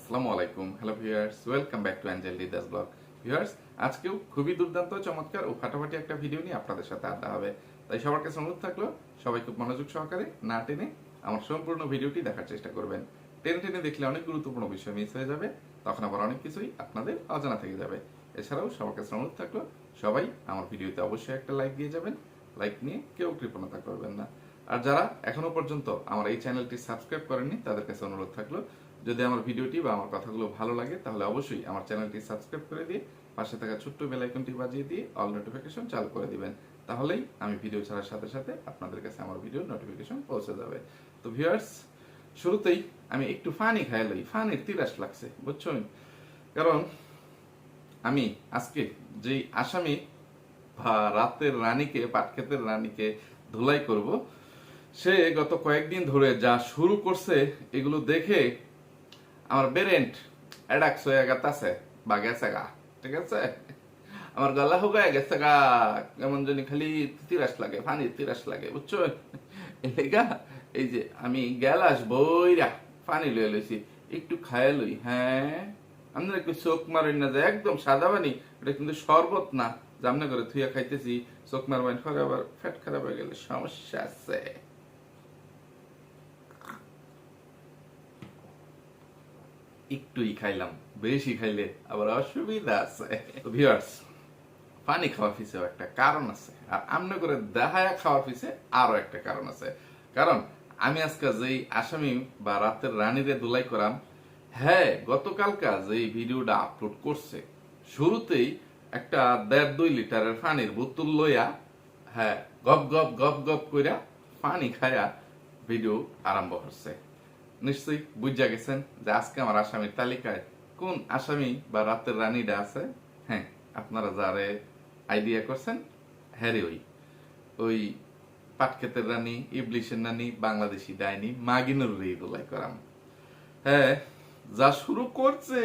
আসসালামু আলাইকুম। Hello viewers, welcome back to Angel দিদাস ব্লগ। ভিউয়ার্স, আজকেও খুবই দুর্দান্ত, চমৎকার ও ফাটাফাটি একটা ভিডিও নিয়ে আপনাদের সাথে আড্ডা হবে। তাই সবার কাছে অনুরোধ থাকলো, সবাই খুব মনোযোগ সহকারে না টেনে আমার সম্পূর্ণ ভিডিওটি দেখার চেষ্টা করবেন। টেনে টেনে দেখলে অনেক গুরুত্বপূর্ণ বিষয় মিস হয়ে যাবে, তখন আবার অনেক কিছুই আপনাদের অজানা থেকে যাবে। এছাড়াও সবার কাছে অনুরোধ থাকলো, সবাই আমার ভিডিওতে অবশ্যই একটা লাইক দিয়ে যাবেন। লাইক নিয়ে কেউ কৃপণতা করবেন না। আর যারা এখনো পর্যন্ত আমার এই চ্যানেলটি সাবস্ক্রাইব করেননি, তাদের কাছে অনুরোধ থাকলো, যদি আমার ভিডিওটি বা আমার কথাগুলো ভালো লাগে তাহলে অবশ্যই আমার চ্যানেলটি সাবস্ক্রাইব করে দিয়ে পাশে থাকা ছোট্ট বেল আইকনটি বাজিয়ে দিয়ে অল নোটিফিকেশন চালু করে দিবেন। তাহলেই আমি ভিডিও ছাড়ার সাথে সাথে আপনাদের কাছে আমার ভিডিওর নোটিফিকেশন পৌঁছে যাবে। তো ভিউয়ার্স, শুরুতেই আমি একটু ফানি খাইলই, ফানির তিরাস লাগছে, বুঝছেন? কারণ আমি আজকে যেই আসামি বা রাতের রানীকে, পাটক্ষেতের রানীকে ধুলাই করব, সে গত কয়েকদিন ধরে যা শুরু করছে এগুলো দেখে আমার বেরেন্ট অ্যাডাক্স হয়ে গেছে বা গেছে গা, ঠিক আছে? আমার গলা হুগায় গেছে গা, কেমন জানি খালি তিরাস লাগে, পানির তিরাস লাগে, বুঝছো? এলেগা এই যে আমি গেলাস বইরা পানি লয়ে লইছি, একটু খায় লই। হ্যাঁ, আপনারা একটু চোখ মারেন না যে একদম সাদা পানি, এটা কিন্তু শরবত না, জামনা করে থুইয়া খাইতেছি। চোখ মারবেন, পরে আবার ফ্যাট খারাপ হয়ে গেলে সমস্যা আছে। একটুই খাইলাম, বেশি খাইলে আবার অসুবিধা আছে। ভিউয়ার্স, পানি খাওয়ার পিছেও একটা কারণ আছে, আর আমনে করে দেখায়া খাওয়ার পিছে আরো একটা কারণ আছে। কারণ আমি আজকে যেই আসামি বা রাতের রানীরে দুলাই করাম, হ্যাঁ, গতকালকা যেই ভিডিওটা আপলোড করছে, শুরুতেই একটা 1.5-2 লিটারের পানির বোতল লইয়া, হ্যাঁ, গপ গপ গপ গপ কইরা পানি খায়া ভিডিও আরম্ভ করছে। নিশ্চয়ই বুঝা গেছেন যে আজকে আমার আসামির তালিকায় কোন আসামি বা রাতের রানীটা আছে। হ্যাঁ, আপনারা যারে আইডিয়া করছেন, হ্যাঁ রে, ওই পাটক্ষেতের রানী, ইবলিশের রানী, বাংলাদেশি ডাইনি মাগিনুর রেদুলাই করাম। হ্যাঁ, যা শুরু করছে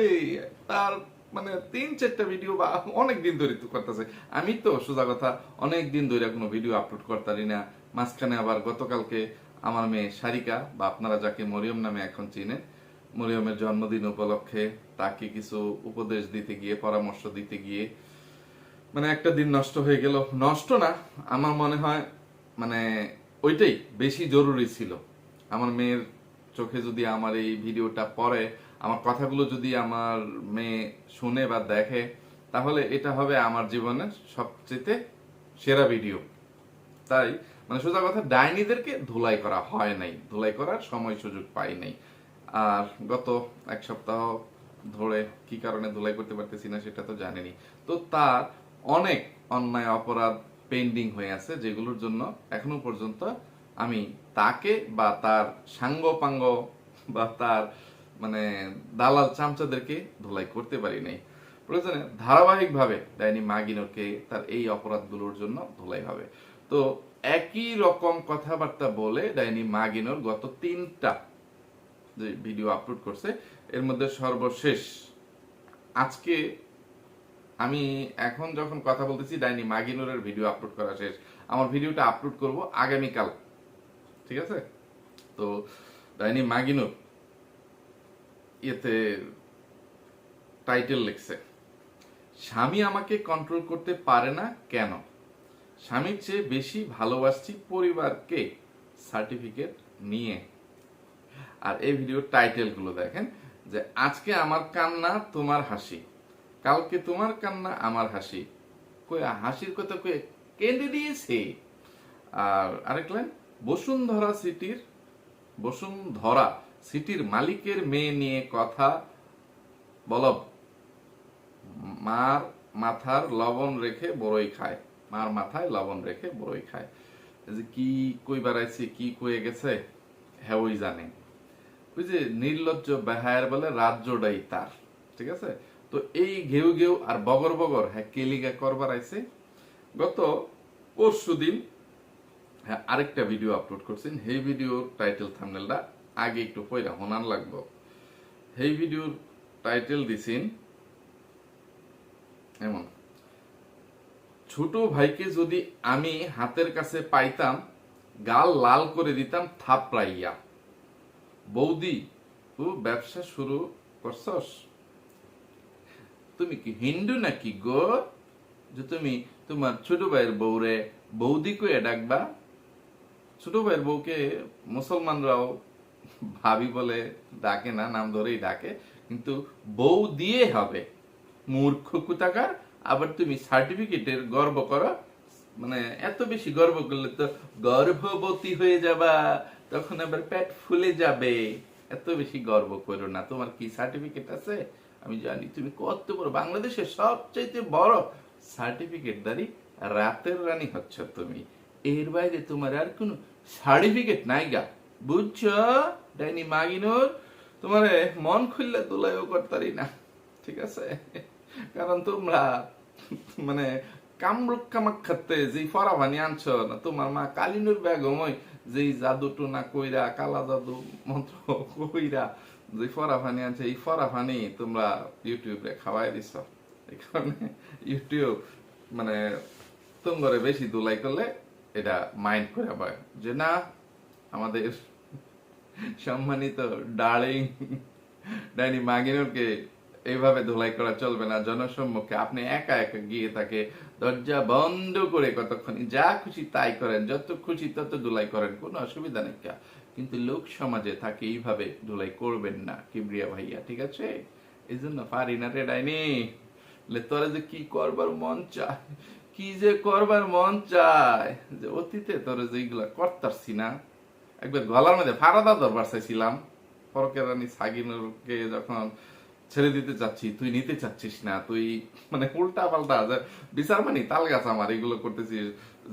তার মানে 3-4টা ভিডিও বা অনেক দিন ধরে তো করতেছে। আমি তো সোজা কথা অনেক দিন ধরে কোনো ভিডিও আপলোড করতারি না। মাঝখানে আবার গতকালকে আমার মেয়ে সারিকা, বা আপনারা যাকে মরিয়ম নামে এখন চিনেন, মরিয়মের জন্মদিন উপলক্ষে তাকে কিছু উপদেশ দিতে গিয়ে, পরামর্শ দিতে গিয়ে মানে একটা দিন নষ্ট হয়ে গেল। নষ্ট না, আমার মনে হয় মানে ওইটাই বেশি জরুরি ছিল। আমার মেয়ের চোখে যদি আমার এই ভিডিওটা পড়ে, আমার কথাগুলো যদি আমার মেয়ে শুনে বা দেখে, তাহলে এটা হবে আমার জীবনের সবচেয়ে সেরা ভিডিও। তাই মানে সোজা কথা, ডাইনিদেরকে ধুলাই করা হয় নাই, ধুলাই করার সময় সুযোগ পাই নাই। আর গত এক সপ্তাহ ধরে কি কারণে ধুলাই করতে পারতেছি না সেটা তো জানেনি। তো তার অনেক অন্যায় অপরাধ পেন্ডিং হয়ে আছে, যেগুলোর জন্য এখনো পর্যন্ত আমি তাকে বা তার সাঙ্গ পাঙ্গ বা তার মানে দালাল চামচাদেরকে ধুলাই করতে পারি নাই। প্রয়োজনে ধারাবাহিকভাবে ডাইনি মাগিনোকে তার এই অপরাধগুলোর জন্য ধুলাই হবে। তো একই রকম কথাবার্তা বলে ডাইনি মাগিনোর গত 3টা যে ভিডিও আপলোড করছে, এর মধ্যে সর্বশেষ আজকে আমি এখন যখন কথা বলতেছি, ডাইনি মাগিনুরের ভিডিও আপলোড করা শেষ। আমার ভিডিওটা আপলোড করব আগামীকাল, ঠিক আছে? তো ডাইনি মাগিনুর ইয়েতে টাইটেল লিখছে, স্বামী আমাকে কন্ট্রোল করতে পারে না কেন, স্বামীর চেয়ে বেশি ভালোবাসছি পরিবারকে, সার্টিফিকেট নিয়ে। আর এই ভিডিওর টাইটেল গুলো দেখেন, যে আজকে আমার কান্না তোমার হাসি, কালকে তোমার কান্না আমার হাসি, কই হাসির কথা কই কেঁদে দিয়েছে। আর আরেক লাইন, বসুন্ধরা সিটির মালিকের মেয়ে নিয়ে কথা বলব, মার মাথার লবণ রেখে বড়ই খায়, মার মাথায় লবণ রেখে বড়ই খায়। যে কি কই বেড়াইছে, কি কয়ে গেছে, হ্যাঁ ওই জানে। ওই যে নির্লজ্জ বেহায়ের বলে রাজ্যটাই তার, ঠিক আছে? তো এই ঘেউ ঘেউ আর বগর বগর হ্যাঁ কেলিগা করবার আইছে। গত পরশুদিন হ্যাঁ আরেকটা ভিডিও আপলোড করছেন, সেই ভিডিওর টাইটেল থাম্বনেলটা আগে একটু পয়রা হনান লাগবো। সেই ভিডিওর টাইটেল দিছেন এমন, ছোট ভাইকে যদি আমি হাতের কাছে পাইতাম, গাল লাল করে দিতাম থাপড়াইয়া। বৌদি ও ব্যবসা শুরু করছস? তুমি কি হিন্দু নাকি গো, যে তুমি তোমার ছোট ভাইয়ের বউরে বৌদি কয়ে ডাকবা? ছোট ভাইয়ের বউকে মুসলমানরাও ভাবি বলে ডাকে না, নাম ধরেই ডাকে, কিন্তু বউ দিয়ে হবে। মূর্খ কুতাকার। আবার তুমি সার্টিফিকেটের গর্ব করো, মানে এত বেশি গর্ব করলে তো গর্ভবতী হয়ে যাবা, তখন আবার পেট ফুলে যাবে। এত বেশি গর্ব করো না। তোমার কি সার্টিফিকেট আছে? আমি জানি তুমি কত বড়, বাংলাদেশের সবচাইতে বড় সার্টিফিকেটধারী রাতের রানী হচ্ছ তুমি। এর বাইরে তোমার আর কোনো সার্টিফিকেট নাই গা, বুঝছো ডাইনি মাগিনুর? তোমার মন খুললে তোলাইও করতারি না, ঠিক আছে? কারণ তোমরা মানে কামরূপ কামাখ্যাতে যেই ফরাভানি আনছো না, তোমার মা কালিনুর বেগম ওই যেই জাদু টুনা কইরা, কালা জাদু মন্ত্র কইরা যে ফরাভানি আনছে, এই ফরাভানি তোমরা ইউটিউবে খাওয়াই দিছ। এই কারণে ইউটিউব মানে তোমরা বেশি দুলাই করলে এটা মাইন্ড করে পায় যে না, আমাদের সম্মানিত ডার্লিং ডাইনি মাগিনুরকে এইভাবে ধুলাই করা চলবে না জনসম্মুখে। আপনি একা একা গিয়ে তাকে দরজা বন্ধ করে কতক্ষণ যা খুশি তাই করেন, যত খুশি তত ধুলাই করেন, কোনো অসুবিধা নেই। কিন্তু লোক সমাজে তাকে এইভাবে ধুলাই করবেন না কিবরিয়া ভাইয়া, ঠিক আছে? এই জন্য পারি না রে ডাইনি। তোরা যে কি করবার মন চায়, কি যে করবার মন চায়, যে অতীতে তোরা যেগুলা করতারছি না, একবার গলার মধ্যে ফারাদা দরবার চাইছিলাম, পরকের রানী সাগিনুরকে যখন ছেড়ে দিতে চাচ্ছি, তুই নিতে চাচ্ছিস না, তুই মানে উল্টা পাল্টা যে বিচার মানি তাল গাছ আমার এগুলো করতেছিস,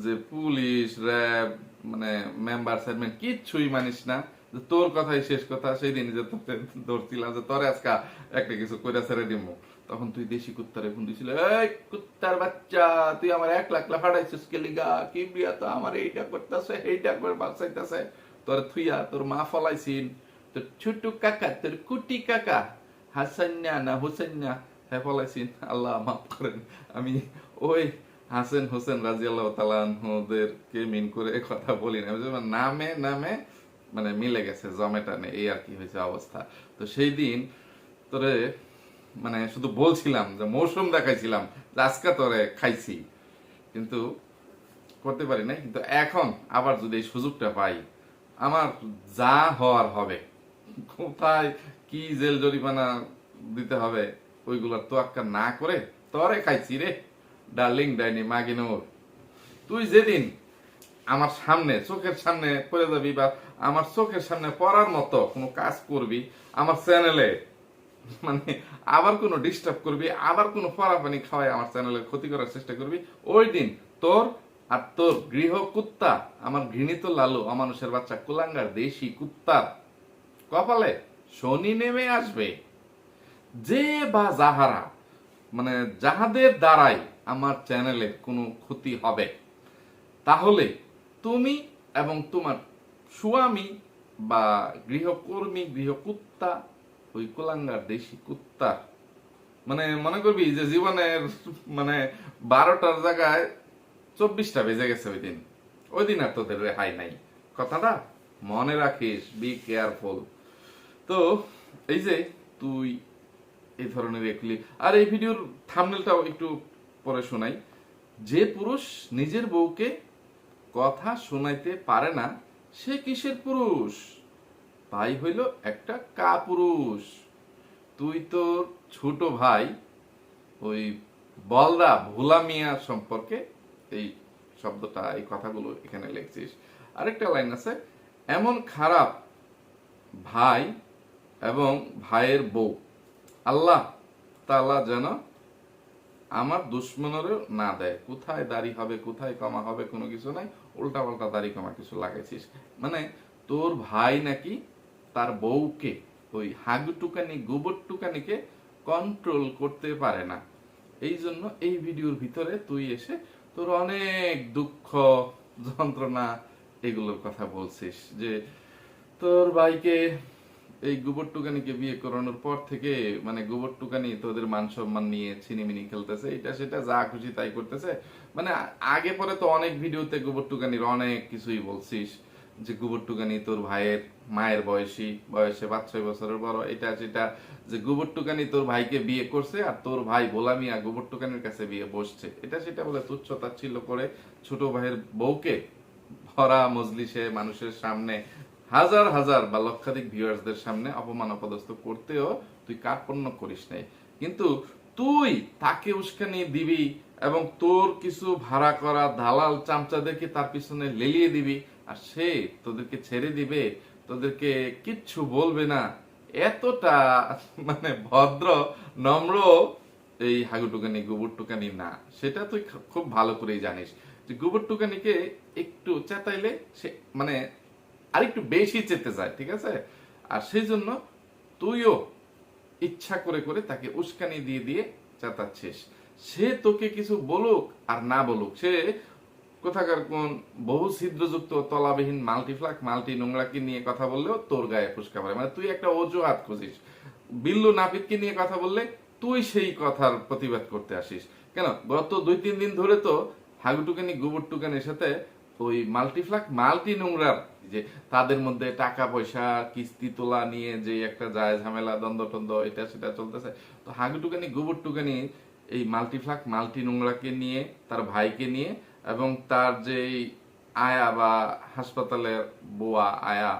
যে পুলিশ র্যাব মানে মেম্বার চেয়ারম্যান কিচ্ছুই মানিস না, যে তোর কথাই শেষ কথা। সেই দিন যে তোকে ধরছিলাম যে তোরে আজকা একটা কিছু কইরা ছেড়ে দিব, তখন তুই দেশি কুত্তারে ফোন দিছিল, এই কুত্তার বাচ্চা, তুই আমার 1 লাখ ফাটাইছিস কেলিগা, কি বিয়া তো আমার এইটা করতেছে এইটা করে বাঁচাইতেছে, তোর থুইয়া তোর মা ফলাইছিন, তোর ছোট কাকা, তোর কুটি কাকা হাসান্না না হোসেন্না হ্যাঁ ফলাইছিন, আল্লাহ মাফ করেন। আমি ওই হাসেন হোসেন রাজিয়াল্লাহু তাআলা আনহুদেরকে মিন করে কথা বলি না, নামে নামে মানে মিলে গেছে, জমেটানে, এই আর কি হয়েছে অবস্থা। তো সেই দিন তোরে মানে শুধু বলছিলাম যে মৌসুম দেখাইছিলাম যে আজকে তোরে খাইছি, কিন্তু করতে পারি নাই। কিন্তু এখন আবার যদি এই সুযোগটা পাই, আমার যা হওয়ার হবে, কোথায় কি জেল জরিমানা দিতে হবে ওইগুলোর তোয়াক্কা না করে তোরে খাইছি রে ডার্লিং ডাইনি মাগিনুর। তুই যেদিন আমার সামনে চোখের সামনে পড়ে যাবি, বা আমার চোখের সামনে পড়ার মতো কোনো কাজ করবি আমার চ্যানেলে, মানে আবার কোনো ডিস্টার্ব করবি, আবার কোনো ফরাফানি খাওয়াই আমার চ্যানেলের ক্ষতি করার চেষ্টা করবি, ওই দিন তোর আর তোর গৃহ কুত্তা, আমার ঘৃণিত লালু অমানুষের বাচ্চা কুলাঙ্গার দেশি কুত্তার কপালে শনি নেমে আসবে। যে বা যাহারা মানে যাহাদের দ্বারাই আমার চ্যানেলের কোনো ক্ষতি হবে, তাহলে তুমি এবং তোমার স্বামী বা গৃহকর্মী গৃহকুত্তা, ওই কুলাঙ্গার দেশি কুত্তা, মানে মনে করবি যে জীবনের মানে 12টার জায়গায় 24টা বেজে গেছে ওই দিন আর তোদের রেহাই নাই। কথাটা মনে রাখিস, বি কেয়ারফুল। তো এই যে তুই এই ধরনের এগুলি, আর এই ভিডিওর থাম্বনেলটাও একটু পরে শোনাই। যে পুরুষ নিজের বউকে কথা শোনাইতে পারে না, সে কিসের পুরুষ? তাই হইল একটা কাপুরুষ। তুই তো ছোট ভাই ওই বলদা ভোলা মিয়া সম্পর্কে এই শব্দটা, এই কথাগুলো এখানে লিখছিস। আরেকটা লাইন আছে, এমন খারাপ ভাই এবং ভাইয়ের বউ আল্লাহ তাআলা যেন আমার দুশ্মনেরও না দেয়। কোথায় দাড়ি হবে, কোথায় কমা হবে, কোনো কিছু নাই, উল্টা পাল্টা দাড়ি কমা কিছু লাগাইছিস। মানে তোর ভাই নাকি তার বউকে, ওই হাগুটুকানি গোবর টুকানিকে কন্ট্রোল করতে পারে না। এই জন্য এই ভিডিওর ভিতরে তুই এসে তোর অনেক দুঃখ যন্ত্রণা এগুলোর কথা বলছিস, যে তোর ভাইকে এই গোবর টুকানিকে বিয়ে করানোর পর থেকে মানে গোবর টুকানি তোদের মান সম্মান নিয়ে ছিনিমিনি খেলতেছে, এটা সেটা যা খুশি তাই করতেছে। মানে আগে পরে তো অনেক ভিডিওতে গোবর টুকানির অনেক কিছুই বলছিস, যে গোবর টুকানি তোর ভাইয়ের মায়ের বয়সে 5-6 বছরের বড়, এটা সেটা, যে গোবর টুকানি তোর ভাইকে বিয়ে করছে আর তোর ভাই ভোলা মিয়া গোবর টুকানির কাছে বিয়ে বসছে, এটা সেটা বলে তুচ্ছ তাচ্ছিল্য করে ছোট ভাইয়ের বউকে ভরা মজলিসে মানুষের সামনে হাজার হাজার বা লক্ষাধিক ভিউয়ার্সদের সামনে অপমান অপদস্থ করতেও তুই কার্পণ্য করিস নাই। কিন্তু তুই তাকে উস্কানি দিবি এবং তোর কিছু ভাড়া করা দালাল চামচাদেরকে তার পিছনে লেলিয়ে দিবি, আর সে তোদেরকে ছেড়ে দিবে, তোদেরকে কিচ্ছু বলবে না, এতটা মানে ভদ্র নম্র এই হাগুটুকানি গোবর টুকানি না। সেটা তুই খুব ভালো করেই জানিস যে গোবর টুকানিকে একটু চেতাইলে সে মানে আরেকটু বেশি চেতে যায়, ঠিক আছে? আর সেই জন্য তুইও ইচ্ছা করে করে তাকে উস্কানি দিয়ে দিয়ে চেতাচ্ছিস। সে তোকে কিছু বলুক আর না বলুক, সে কোথাকার কোন বহু ছিদ্রযুক্ত তলাবিহীন মাল্টিফ্লাক মাল্টি নোংরাকে নিয়ে কথা বললেও তোর গায়ে ফুসকা পড়ে। মানে তুই একটা অজুহাত খুঁজিস। বিল্লু নাপিতকে নিয়ে কথা বললে তুই সেই কথার প্রতিবাদ করতে আসিস কেন? গত 2-3 দিন ধরে তো হাগুটুকানি গোবর টুকানির সাথে ওই মাল্টিফ্লাক মাল্টি নোংরার যে তাদের মধ্যে টাকা পয়সা কিস্তি তোলা নিয়ে যে একটা যায় ঝামেলা দ্বন্দ্ব টন্দ্ব এটা সেটা চলতেছে। তো হাগুটুকানি গোবর টুকানি এই মাল্টিফ্লাক মাল্টি নোংরাকে নিয়ে, তার ভাইকে নিয়ে এবং তার যে আয়া বা হাসপাতালের বুয়া আয়া,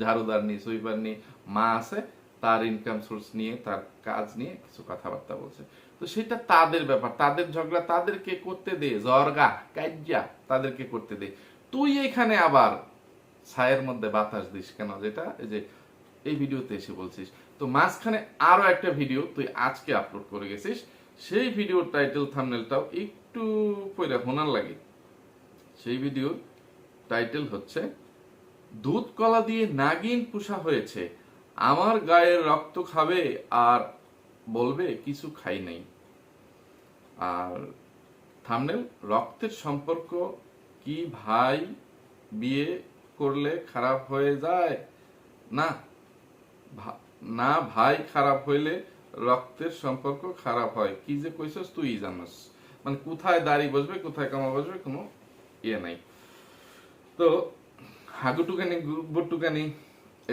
ঝাড়ুদারনি সুইপারনি মা আছে, তার ইনকাম সোর্স নিয়ে, তার কাজ নিয়ে কিছু কথাবার্তা বলছে। তো সেটা তাদের ব্যাপার, তাদের ঝগড়া তাদেরকে করতে দে, জর্গা কাজ্জা তাদেরকে করতে দে। তুই এখানে আবার ছায়ের মধ্যে বাতাস দিস কেন? যেটা এই যে এই ভিডিওতে এসে বলছিস। তো মাঝখানে আরো একটা ভিডিও তুই আজকে আপলোড করে গেছিস, সেই ভিডিওর টাইটেল থাম্বনেলটাও একটু পয়লা হোনার লাগে। সেই ভিডিওর টাইটেল হচ্ছে দুধ কলা দিয়ে নাগিন পোষা হয়েছে, আমার গায়ের রক্ত খাবে আর বলবে কিছু খাই নাই। আর থাম্বনেল রক্তের সম্পর্ক কি ভাই বিয়ে করলে খারাপ হয়ে যায়? না না ভাই, খারাপ হইলে রক্তের সম্পর্ক খারাপ হয়। কি যে কইছস তুই জানাস, মানে কোথায় দাড়ি বসবে কোথায় কামা বসবে কোনো ইয়ে নাই। তো হাগুটুকানি গোবরটুকানি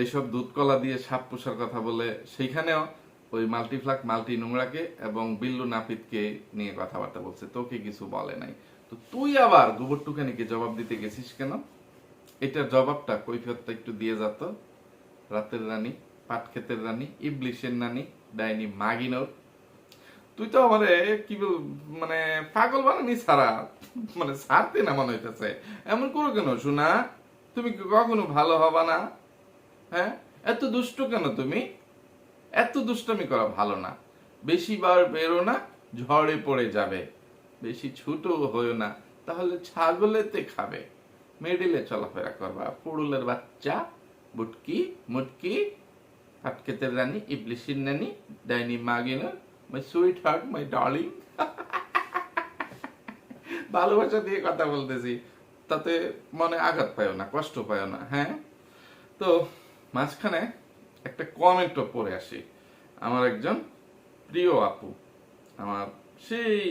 এইসব দুধ কলা দিয়ে সাপ পোষার কথা বলে সেইখানেও ওই মাল্টিফ্লাক মাল্টি নোংরাকে এবং বিল্লু নাপিতকে নিয়ে কথাবার্তা বলছে, তোকে কিছু বলে নাই। তো তুই আবার গোবরটুকানিকে জবাব দিতে গেছিস কেন? এটার জবাবটা কৈফিয়তটা একটু দিয়ে যেত। রাতের রানী, পাট ক্ষেতের রানী, ইবলিশের নানি, ডাইনি মাগিনোর, তুই তো আমারে কি বল মানে পাগল বানানি ছাড়া মানে ছাড়তে না মনে হইতেছে। এমন করো কেন শোনা? তুমি কখনো ভালো হবা না? হ্যাঁ, এত দুষ্ট কেন তুমি? এত দুষ্টমি করা ভালো না। বেশি বার বেরো না, ঝড়ে পড়ে যাবে। বেশি ছোট হইও না, তাহলে ছাগলেতে খাবে। মেডিলে চলাফেরা করবা, পুড়ুলের বাচ্চা, বুটকি মুটকি, পাটক্ষেতের রানী, ইবলিশের নানি, ডাইনি মাগিনোর, my sweetheart, my darling. ভালোবাসা দিয়ে কথা বলতেছি, তাতে মনে আঘাত পায় না, কষ্ট পায় না। হ্যাঁ, তো মাঝখানে একটা কমেন্টও পড়ে আসি। আমার একজন প্রিয় আপু, আমার সেই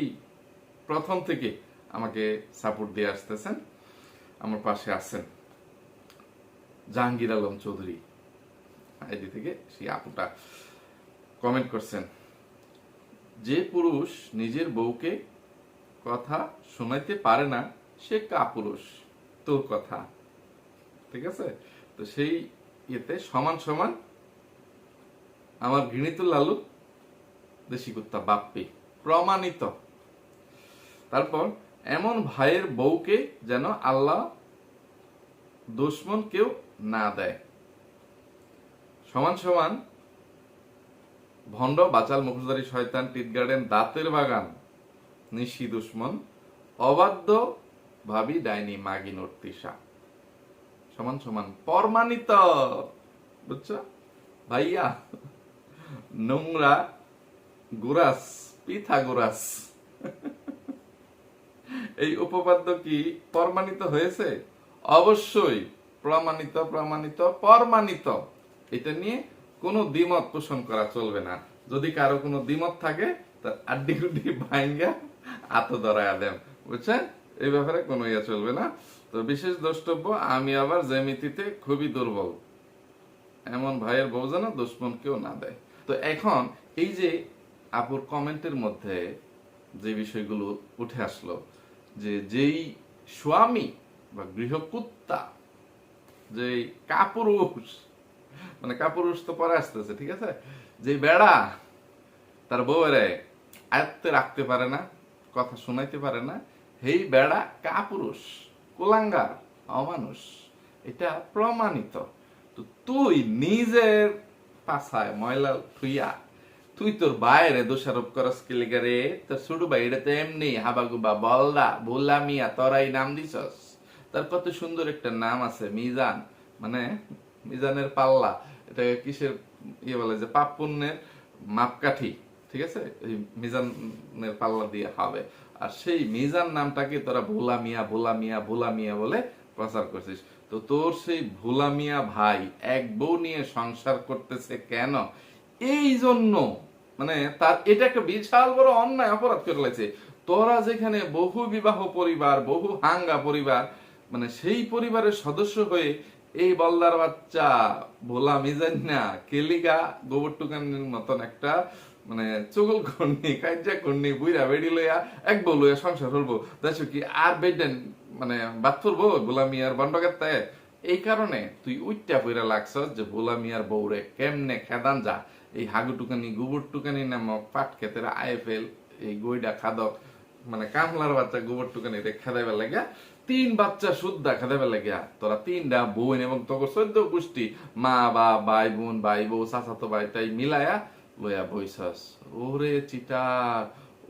প্রথম থেকে আমাকে সাপোর্ট দিয়ে আসতেছেন, আমার পাশে আছেন, জাহাঙ্গীর আলম চৌধুরী আইডি থেকে সেই আপুটা কমেন্ট করছেন, যে পুরুষ নিজের বউকে কথা শোনাইতে পারে না সে কাপুরুষ। তোর কথা ঠিক আছে? তো সেই ইয়েতে সমান সমান আমার ঘৃণিত লালু দেশি কুত্তা বাপ্পি প্রমাণিত। তারপর এমন ভাইয়ের বউকে যেন আল্লাহ দুশ্মন কেউ না দেয়। সমান সমান ভণ্ড বাচাল মুখোশধারী শয়তান টিট গার্ডেন দাঁতের বাগান নিশি দুশ্মন অবাধ্য ভাবি ডাইনি মাগি নর্তিসা সমান সমান প্রমাণিত। বুঝছো ভাইয়া? নোংরা গুরাস পিথাগোরাস এই উপপাদ্য কি প্রমাণিত হয়েছে? অবশ্যই প্রমাণিত প্রমাণিত প্রমাণিত। এটা নিয়ে কোনো দ্বিমত পোষণ করা চলবে না। যদি কারো কোনো দ্বিমত থাকে তার আড্ডি গুড্ডি ভাঙ্গা আত ধরায়া দেন, বুঝছেন? এই ব্যাপারে কোনো ইয়ে চলবে না। তো বিশেষ দ্রষ্টব্য, আমি আবার জ্যামিতিতে খুবই দুর্বল, এমন ভাইয়ের বউ যেন দুশ্মন কেউ না দেয়। তো এখন এই যে আপুর কমেন্টের মধ্যে যে বিষয়গুলো উঠে আসলো, যে যেই স্বামী বা গৃহকুত্তা, যে কাপুরুষ, মানে কাপুরুষ তো পরে আসতেছে, ঠিক আছে, যে বেড়া তার বউরে আয়ত্তে রাখতে পারে না, কথা শোনাইতে পারে না, হেই বেড়া কাপুরুষ, কুলাঙ্গার, অমানুষ, এটা প্রমাণিত। তো তুই নিজের পাছায় ময়লা থুইয়া তুই তোর বাইরে দোষারোপ করস কি লিগা রে? তোর ছোট ভাই এটা তো এমনি হাবাগুবা বলদা ভোলা মিয়া তোরাই নাম দিছস। তার কত সুন্দর একটা নাম আছে, মিজান, মানে মিজানের পাল্লা, এটা কিসের ইয়ে বলে যে পাপ পুণ্যের মাপকাঠি, ঠিক আছে, এই মিজানের পাল্লা দিয়ে হবে। আর সেই মিজান নামটাকে তোরা ভোলা মিয়া ভোলা মিয়া ভোলা মিয়া বলে প্রচার করছিস। তো তোর সেই ভোলা মিয়া ভাই এক বউ নিয়ে সংসার করতেছে কেন? এই জন্য, মানে তার এটা একটা বিশাল বড় অন্যায় অপরাধ করে লাগছে। তোরা যেখানে বহু বিবাহ পরিবার, বহু হাঙ্গা পরিবার, মানে সেই পরিবারের সদস্য হয়ে এই বল্লার বাচ্চা ভোলা মিজান না কেলিগা গোবর টুকানির মতন একটা মানে চুগল করনি কাজ্জা করনি বুইরা বেড়ি লইয়া এক বউ লইয়া সংসার হলবো, দেখছো কি আর বেডেন মানে বাদ করবো গোলামি আর বন্ডগাত্তায়। এই কারণে তুই উইটটা পইরা লাগছস যে গোলামি আর বউরে কেমনে খেদান যা, এই হাগু টুকানি গোবর টুকানি নামক পাট খেতের আইফেল এই গইডা খাদক, মানে কামলার বাচ্চা গোবর টুকানি রে খেদাইবার লাগিয়া, তিন বাচ্চা শুদ্ধা খেদাইবার লাগিয়া তোরা তিনটা বোন এবং তোর 14 গোষ্ঠী মা বা ভাই বোন ভাই বউ চাচাতো ভাই তাই মিলায়া লইয়া বইছস। ওরে চিটার,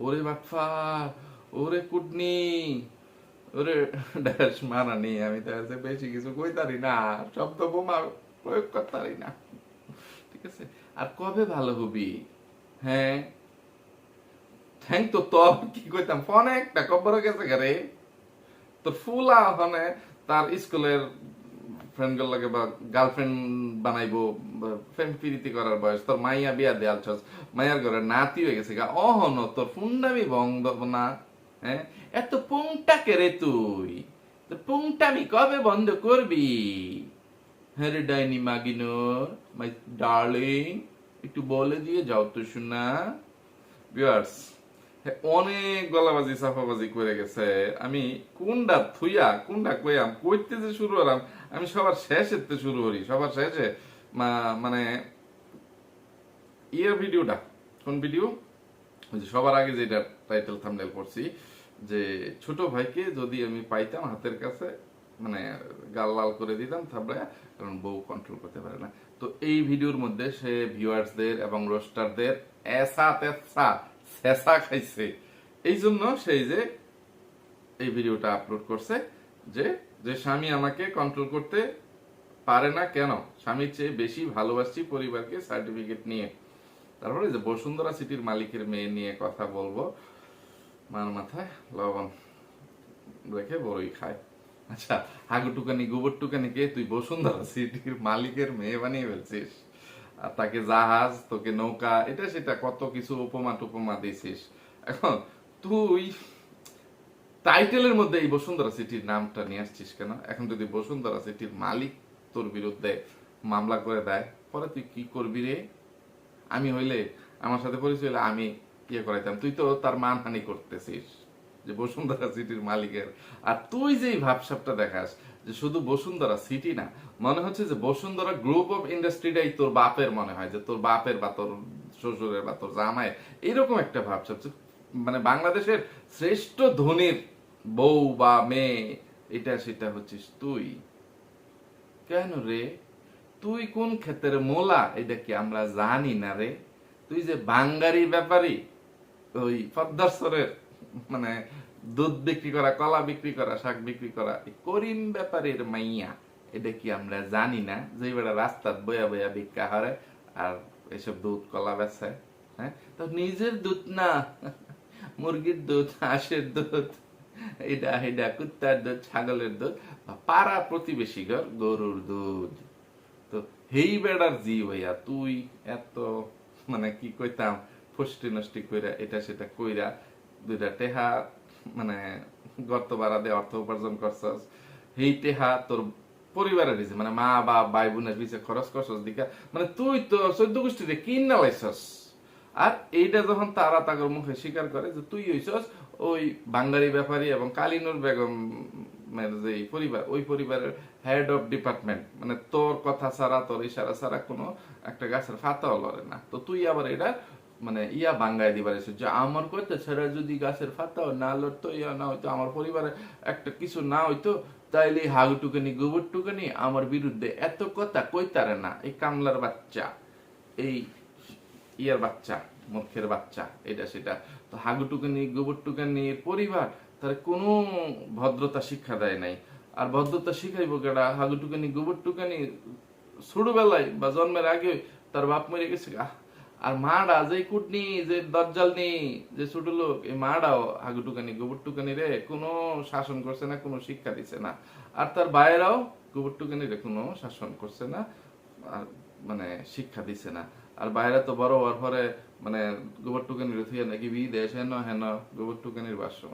ওরে বাটফার, ওরে কুটনি, ওরে ড্যাশ মারানি, আমি তো বেশি কিছু কইতারি না, শব্দ বোমা প্রয়োগ করতারি না, ঠিক আছে। আর কবে ভালো হবি? হ্যাঁ থ্যাংক তো তোর কি কইতাম ফোন একটা কবর গেছে ঘরে তোর ফুলা ওখানে তার স্কুলের ফ্রেন্ড গুলো লাগে বা গার্লফ্রেন্ড বানাইবো, প্রেম প্রীতি করার বয়স, তোর মাইয়া বিয়া দেয়াল ছস, মাইয়ার ঘরে নাতি হয়ে গেছে গা, অহন তোর ফুন্ডামি বন্ধ না? হ্যাঁ এত পুংটা কেরে তুই, তোর পুংটামি কবে বন্ধ করবি? হ্যাঁ রে ডাইনি মাগিনোর মাই ডার্লিং, একটু বলে দিয়ে যাও তো শোনা। ভিউয়ার্স, অনেক গলাবাজি সাফাবাজি করে গেছে, আমি কোনটা থুইয়া কোনটা কইয়াম কইতে যে শুরু হলাম, আমি সবার শেষে শুরু করি, সবার শেষে মানে ইয়ের ভিডিওটা কোন ভিডিও, ওই যে সবার আগে যেটা টাইটেল থাম্বনেল করছি, যে ছোট ভাইকে যদি আমি পাইতাম হাতের কাছে, মানে গাল লাল করে দিতাম থাবড়ায়, কারণ বউ কন্ট্রোল করতে পারে না। তো এই ভিডিওর মধ্যে সে ভিউয়ার্সদের এবং রোস্টারদের এসা তেসা শেষা খাইছে, এই জন্য সেই যে এই ভিডিওটা আপলোড করছে, যে যে স্বামী আমাকে কন্ট্রোল করতে পারে না কেন, স্বামীর চেয়ে বেশি ভালোবাসি পরিবারকে সার্টিফিকেট নিয়ে। তারপরে যে বসুন্ধরা সিটির মালিকের মেয়ে নিয়ে কথা বলবো, মার মাথায় লবণ রেখে বড়ই খায়। আচ্ছা, হাগু টুকানি গোবর টুকানিকে তুই বসুন্ধরা সিটির মালিকের মেয়ে বানিয়ে ফেলছিস, আর তাকে জাহাজ, তোকে নৌকা, এটা সেটা কত কিছু উপমা টুপমা দিছিস। এখন তুই টাইটেলের মধ্যে এই বসুন্ধরা সিটির নামটা নিয়ে আসছিস কেন? এখন যদি বসুন্ধরা সিটির মালিক তোর বিরুদ্ধে মামলা করে দেয়, পরে তুই কি করবি রে? আমি হইলে, আমার সাথে পরিচয় হলে আমি ইয়ে করাইতাম, তুই তো তার মানহানি করতেছিস যে বসুন্ধরা সিটির মালিকের। আর তুই যে ভাবসাবটা দেখাস যে শুধু বসুন্ধরা সিটি না, মনে হচ্ছে যে বসুন্ধরা গ্রুপ অফ ইন্ডাস্ট্রিটাই তোর বাপের, মনে হয় যে তোর বাপের বা তোর শ্বশুরের বা তোর জামাইয়ের, এরকম একটা ভাবসাব, মানে বাংলাদেশের শ্রেষ্ঠ ধনীর বউ বা মেয়ে এটা সেটা হচ্ছিস তুই। কেন রে? তুই কোন ক্ষেতের মোলা এটা কি আমরা জানি না রে? তুই যে বাঙ্গারি ব্যাপারী, ওই পদ্মারসরের মানে দুধ বিক্রি করা, কলা বিক্রি করা, শাক বিক্রি করা, করিম ব্যাপারীর মাইয়া, এটা কি আমরা জানি না যে বেড়া রাস্তাত বয়া বয়া ভিক্ষা হারে আর এসব দুধ কলা বেচে? হ্যাঁ, তো নিজের দুধ না, মুরগির দুধ, হাঁসের দুধ, এটা এটা কুত্তার দুধ, ছাগলের দুধ, পাড়া প্রতিবেশী ঘর গরুর দুধ। তো হেই বেড়ার জি ভাইয়া তুই এত মানে কি কইতাম ফষ্টি নষ্টি কইরা এটা সেটা কইরা দুইটা টেহা মানে গর্ত বাড়া দিয়ে অর্থ উপার্জন করছস, এই টেহা তোর পরিবারের দিছে, মানে মা বা ভাই বোনের পিছে খরচ করছস দিকা, মানে তুই তো 14 গোষ্ঠীতে কিনা লাইছস। আর এইটা যখন তারা তাগর মুখে স্বীকার করে যে তুই হইছস ওই বাঙালি ব্যাপারী এবং কালিনুর বেগম যে পরিবার, ওই পরিবারের হেড অফ ডিপার্টমেন্ট, মানে তোর কথা ছাড়া তোর ইশারা ছাড়া কোনো একটা গাছের ফাতাও লড়ে না, তো তুই আবার এটা মানে ইয়া বাঙ্গায় দিবার এসে যে আমার কথা ছাড়া যদি গাছের ফাতাও না লড়তো, ইয়া না হইতো, আমার পরিবারে একটা কিছু না হইতো, তাইলে হাগুটুকানি গোবরটুকানি আমার বিরুদ্ধে এত কথা কইতারে না। এই কামলার বাচ্চা, এই ইয়ার বাচ্চা, মূর্খের বাচ্চা, এটা সেটা। তো হাগুটুকানি গোবরটুকানির পরিবার তার কোনো ভদ্রতা শিক্ষা দেয় নাই। আর ভদ্রতা শিখাইব কেডা? হাগুটুকানি গোবরটুকানি ছোটবেলায় বা জন্মের আগে তার বাপ মরে গেছে। আর মাডা যে কুটনি, যে দজ্জালনি, যে ছোট লোক, এই মাডাও হাগুটুকানি গোবরটুকানি রে কোনো শাসন করছে না, কোনো শিক্ষা দিছে না। আর তার ভাইয়েরাও গোবরটুকানি রে কোনো শাসন করছে না, আর মানে শিক্ষা দিছে না। আর বাইরে তো বড় হওয়ার পরে মানে গোবরটুকানির থুয়ে নাকি বিদেশ হেন হেন গোবরটুকানির বাসম।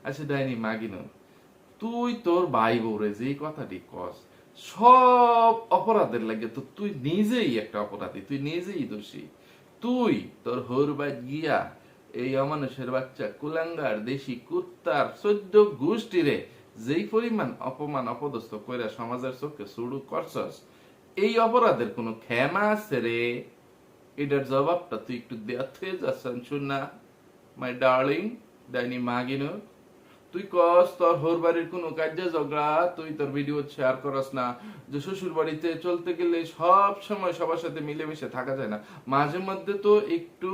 আচ্ছা ডাইনি মাগিনো, তুই তোর ভাই বউরে যেই কথাটি কস, সব অপরাধের লাগে তো তুই নিজেই একটা অপরাধী, তুই নিজেই দোষী। তুই তোর হরবাদ গিয়া এই অমানুষের বাচ্চা কুলাঙ্গার দেশি কুত্তার 14 গোষ্ঠীরে যেই পরিমাণ অপমান অপদস্থ কইরা সমাজের চোখে শুরু করছস, এই অপরাধের কোনো ক্ষমা আছে রে? এটার জবাবটা তুই একটু দেয়াত হয়ে যাচ্ছেন শুননা মাই ডার্লিং ডাইনি মাগিনো। তুই কস তোর হোর বাড়ির কোনো কাজে ঝগড়া, তুই তোর ভিডিও শেয়ার করস না, যে শ্বশুর বাড়িতে চলতে গেলে সব সময় সবার সাথে মিলেমিশে থাকা যায় না, মাঝে মধ্যে তো একটু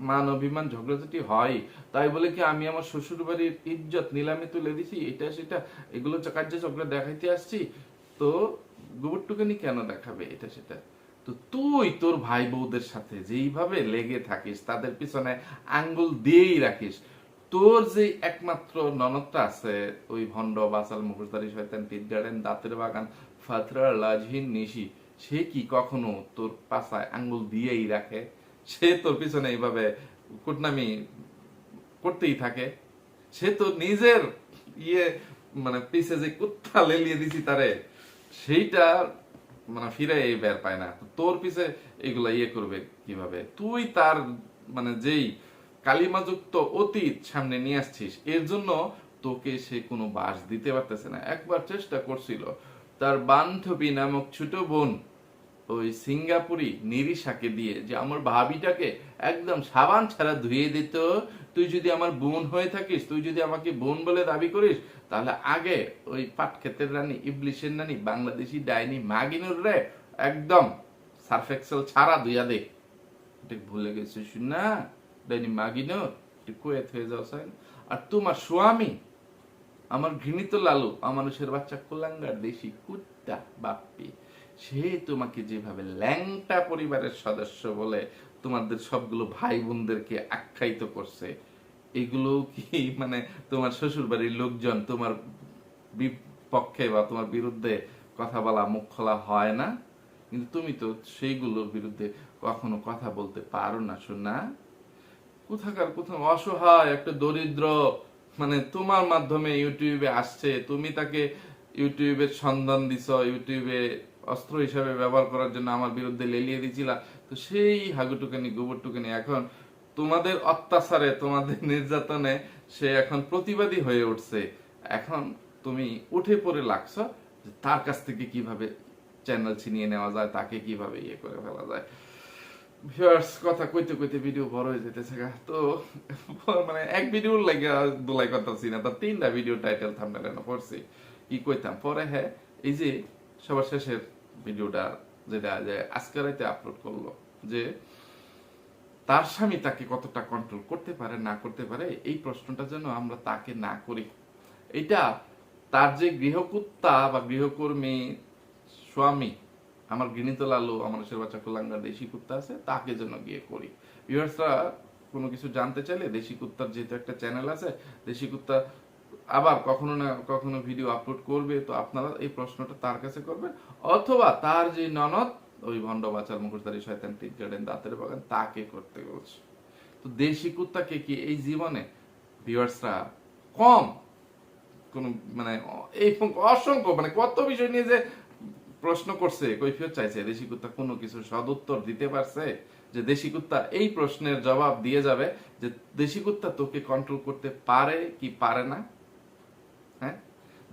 মান অভিমান ঝগড়াঝাটি হয়, তাই বলে কি আমি আমার শ্বশুর বাড়ির ইজ্জত নিলামে তুলে দিছি এটা সেটা, এগুলো কাজে ঝগড়া দেখাইতে আসছি? তো গোবরটুকানি কেন দেখাবে এটা সেটা? তো তুই তোর ভাই বউদের সাথে যেইভাবে লেগে থাকিস, তাদের পিছনে আঙ্গুল দিয়েই রাখিস, তোর যে একমাত্র ননদটা আছে ওই ভণ্ড বাসাল মুখোশধারী শয়তান টিট গার্ডেন দাঁতের বাগান ফাতরা লাজহীন নিশি, সে কি কখনো তোর পাছায় আঙ্গুল দিয়েই রাখে? সে তোর পিছনে এইভাবে কুটনামি করতেই থাকে। সে তো নিজের ইয়ে মানে পিছে যে কুত্তা লেলিয়ে দিছি তারে, সেইটা মানে ফিরে এই বের পায় না। তোর পিছে এগুলা ইয়ে করবে কিভাবে? তুই তার মানে যেই কালিমাযুক্ত অতীত সামনে নিয়ে আসছিস, এর জন্য তোকে সে কোনো বাস দিতে পারতেছে না। একবার চেষ্টা করছিল তার বান্ধবী নামক ছোট বোন ওই সিঙ্গাপুরি নিরিশাকে দিয়ে যে আমার ভাবিটাকে একদম সাবান ছাড়া ধুয়ে দিত, তুই যদি আমার বোন হয়ে থাকিস, তুই যদি আমাকে বোন বলে দাবি করিস, তাহলে আগে ওই পাটক্ষেতের রানী ইবলিশের রানী বাংলাদেশি ডাইনি মাগিনুর রে একদম সার্ফ এক্সেল ছাড়া ধুইয়া দে। এটা ভুলে গেছিস না ডাইনি মাগিনুর? একটু কুয়েত হয়ে যাও সাইন। আর তোমার স্বামী আমার ঘৃণিত লালু মানুষের বাচ্চা কোলাঙ্গার দেশি কুত্তা বাপ্পি, সে তোমাকে যেভাবে ল্যাংটা পরিবারের সদস্য বলে তোমাদের সবগুলো ভাই বোনদেরকে আখ্যায়িত করছে, এগুলো কি মানে তোমার শ্বশুর বাড়ির লোকজন তোমার বিপক্ষে বা তোমার বিরুদ্ধে কথা বলা, মুখ খোলা হয় না? কিন্তু তুমি তো সেইগুলোর বিরুদ্ধে কখনো কথা বলতে পারো না শোনা। কোথাকার কোথাও অসহায় একটা দরিদ্র মানে তোমার মাধ্যমে ইউটিউবে আসছে, তুমি তাকে ইউটিউবের সন্ধান দিছ, ইউটিউবে অস্ত্র হিসাবে ব্যবহার করার জন্য আমার বিরুদ্ধে লেলিয়ে দিছিলা, তো সেই হাগুটুকানি গোবরটুকানি এখন তোমাদের অত্যাচারে, তোমাদের নির্যাতনে সে এখন প্রতিবাদী হয়ে উঠছে। এখন তুমি উঠে পড়ে লাগছ যে তার কাছ থেকে কিভাবে চ্যানেল ছিনিয়ে নেওয়া যায়, তাকে কিভাবে ইয়ে করে ফেলা যায়। ভিউয়ার্স, কথা কইতে কইতে ভিডিও বড় হয়ে যেতেছে গা, তো মানে এক ভিডিও লাগে দুলাই করতেছি না, তো 3টা ভিডিও টাইটেল থাম্বনেল না পড়ছি, কি কইতাম পরে। হ্যাঁ, এই যে সবার শেষের ভিডিওটা যেটা যে আজকে রাতে আপলোড করলো, যে তার স্বামী তাকে কতটা কন্ট্রোল করতে পারে না করতে পারে, এই প্রশ্নটা যেন আমরা তাকে না করি। এটা তার যে গৃহকুত্তা বা গৃহকর্মী স্বামী আমার ঘৃণিত লালু মানুষের বাচ্চা কোলাঙ্গার দেশি কুত্তা আছে, তাকে যেন গিয়ে করি। ভিউয়ার্সরা কোনো কিছু জানতে চাইলে দেশি কুত্তার যেহেতু একটা চ্যানেল আছে, দেশি কুত্তা আবার কখনো না কখনো ভিডিও আপলোড করবে, তো আপনারা এই প্রশ্নটা তার কাছে করবেন, অথবা তার যে ননদ ওই ভণ্ড বাচার মুখোশধারী শয়তান টিট গার্ডেন দাঁতের বাগান তাকে করতে বলছে। তো দেশি কুত্তাকে কি এই জীবনে ভিউয়ার্সরা কম কোন মানে এই অসংখ্য মানে কত বিষয় নিয়ে যে প্রশ্ন করছে, কৈফিয়ত চাইছে, দেশি কুত্তা কোনো কিছু সদুত্তর দিতে পারছে? যে দেশি কুত্তা এই প্রশ্নের জবাব দিয়ে যাবে যে দেশি কুত্তা তোকে কন্ট্রোল করতে পারে কি পারে না? হ্যাঁ,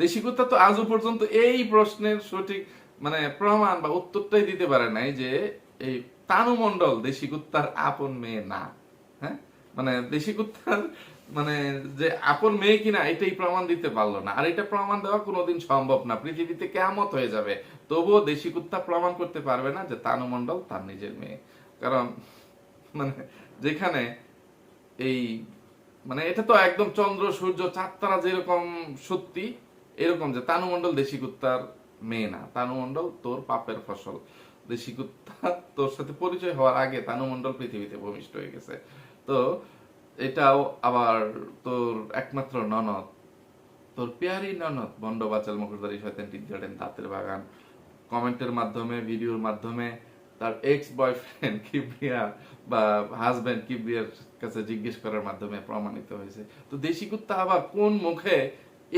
দেশি কুত্তা তো আজও পর্যন্ত এই প্রশ্নের সঠিক মানে প্রমাণ বা উত্তরটাই দিতে পারে নাই যে এই তানু মণ্ডল দেশি কুত্তার আপন মেয়ে না। হ্যাঁ, মানে দেশি কুত্তার মানে যে আপন মেয়ে কিনা এটাই প্রমাণ দিতে পারলো না। আর এটা প্রমাণ দেওয়া কোনোদিন সম্ভব না, পৃথিবীতে কিয়ামত হয়ে যাবে, তবুও দেশি কুত্তা প্রমাণ করতে পারবে না যে তানু মণ্ডল তার নিজের মেয়ে। কারণ মানে যেখানে এই মানে এটা তো একদম চন্দ্র সূর্য চাঁদ তারা যেরকম সত্যি, এরকম যে তানু মণ্ডল দেশি কুত্তার মেয়ে না, তানু মণ্ডল তোর পাপের ফসল। দেশি কুত্তা তোর সাথে পরিচয় হওয়ার আগে তানু মণ্ডল পৃথিবীতে ভূমিষ্ঠ হয়ে গেছে। তো এটাও আবার তোর একমাত্র ননদ, তোর পেয়ারি ননদ বন্ড বাচাল মুখোশধারী শয়তান টিনজার্ডেন দাঁতের বাগান কমেন্টের মাধ্যমে ভিডিওর মাধ্যমে তার এক্স বয়ফ্রেন্ড কিবরিয়া বা হাজবেন্ড কিবরিয়ার কাছে জিজ্ঞেস করার মাধ্যমে প্রমাণিত হয়েছে। তো দেশি কুত্তা আবার কোন মুখে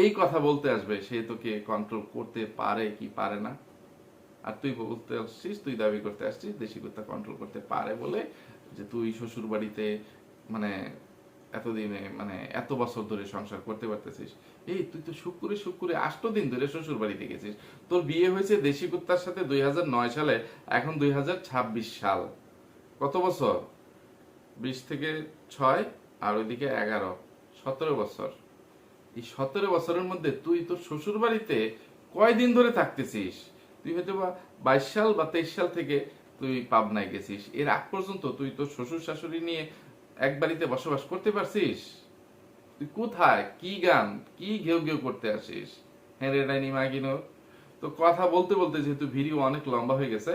এই কথা বলতে আসবে সে তোকে কন্ট্রোল করতে পারে কি পারে না? আর তুই বলতে আসছিস, তুই দাবি করতে আসছিস দেশি কুত্তা কন্ট্রোল করতে পারে বলে, যে তুই শ্বশুর বাড়িতে মানে এতদিনে মানে এত বছর ধরে সংসার করতে পারতেছিস। এই তুই তো শুক্রে শুক্রে 8 দিন ধরে শ্বশুর বাড়িতে গেছিস। তোর বিয়ে হয়েছে দেশি কুত্তার সাথে 2009 সালে, এখন 2026 সাল। কত বছর? 20 থেকে 6 আর ওইদিকে 11, 17 বছর। এই 17 বছরের মধ্যে তুই তোর শ্বশুর বাড়িতে কয়দিন ধরে থাকতেছিস? তুই হয়তো বা 22 সাল বা 23 সাল থেকে তুই পাবনায় গেছিস। এর আগ পর্যন্ত তুই তোর শ্বশুর শাশুড়ি নিয়ে এক বাড়িতে বসবাস করতে পারছিস? তুই কোথায় কি গান কি ঘেউ ঘেউ করতে আসিস? হ্যাঁ রে ডাইনি মাগিনো। তো কথা বলতে বলতে যেহেতু ভিডিও অনেক লম্বা হয়ে গেছে,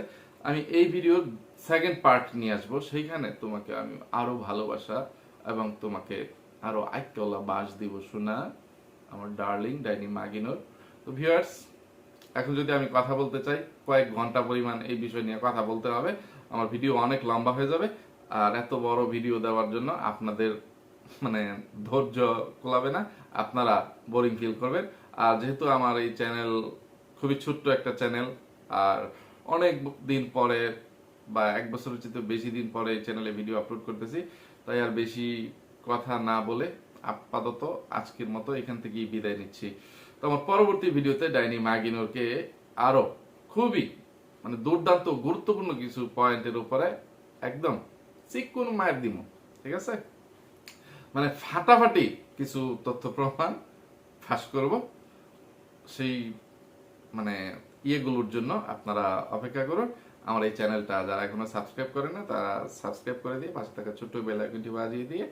আমি এই ভিডিওর সেকেন্ড পার্ট নিয়ে আসবো। সেইখানে তোমাকে আমি আরো ভালোবাসা এবং তোমাকে আরো আইকলা বাস দিব শোনা, আমার ডার্লিং ডাইনি মাগিনোর। তো ভিউয়ার্স, এখন যদি আমি কথা বলতে চাই কয়েক ঘন্টা পরিমাণ এই বিষয় নিয়ে কথা বলতে হবে, আমার ভিডিও অনেক লম্বা হয়ে যাবে। আর এত বড় ভিডিও দেওয়ার জন্য আপনাদের মানে ধৈর্য কুলাবে না, আপনারা বোরিং ফিল করবেন। আর যেহেতু আমার এই চ্যানেল খুবই ছোট্ট একটা চ্যানেল, আর অনেক দিন পরে বা 1 বছরের চেয়ে বেশি দিন পরে এই চ্যানেলে ভিডিও আপলোড করতেছি, তাই আর বেশি কথা না বলে আপাতত আজকের মতো এখান থেকেই বিদায় নিচ্ছি। তো আমার পরবর্তী ভিডিওতে ডাইনি মাগিনোরকে আরো খুবই মানে দুর্দান্ত গুরুত্বপূর্ণ কিছু পয়েন্টের উপরে একদম চিকুন মায়ের দিমু, ঠিক আছে? মানে ফাটাফাটি কিছু তথ্য প্রমাণ ফাঁস করব। সেই মানে ইয়েগুলোর জন্য আপনারা অপেক্ষা করুন। আমার এই চ্যানেলটা যারা এখনো সাবস্ক্রাইব করে না তারা সাবস্ক্রাইব করে দিয়ে পাশে থাকা ছোট্ট বেল আইকনটি বাজিয়ে দিয়ে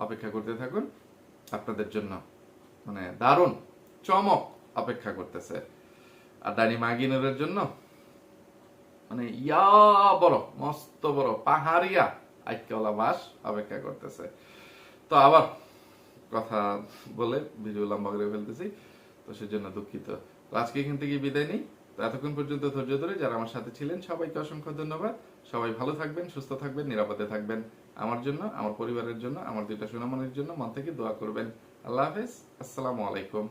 অপেক্ষা করতে থাকুন। আপনাদের জন্য মানে দারুণ চমক অপেক্ষা করতেছে। আর ডাইনি মাগিনের জন্য মানে ইয়া বড় মস্ত বড় পাহাড়িয়া আইক্যলা বাস অপেক্ষা করতেছে। তো আবার কথা বলে ভিডিও লম্বা করে ফেলতেছি, তো সেজন্য দুঃখিত। তো আজকে এখান থেকে বিদায় নিই। তো এতক্ষণ পর্যন্ত ধৈর্য ধরে যারা আমার সাথে ছিলেন সবাইকে অসংখ্য ধন্যবাদ। সবাই ভালো থাকবেন, সুস্থ থাকবেন, নিরাপদে থাকবেন। আমার জন্য, আমার পরিবারের জন্য, আমার দুইটা সোনামণির জন্য মন থেকে দোয়া করবেন। আল্লাহ হাফেজ, আসসালামু আলাইকুম।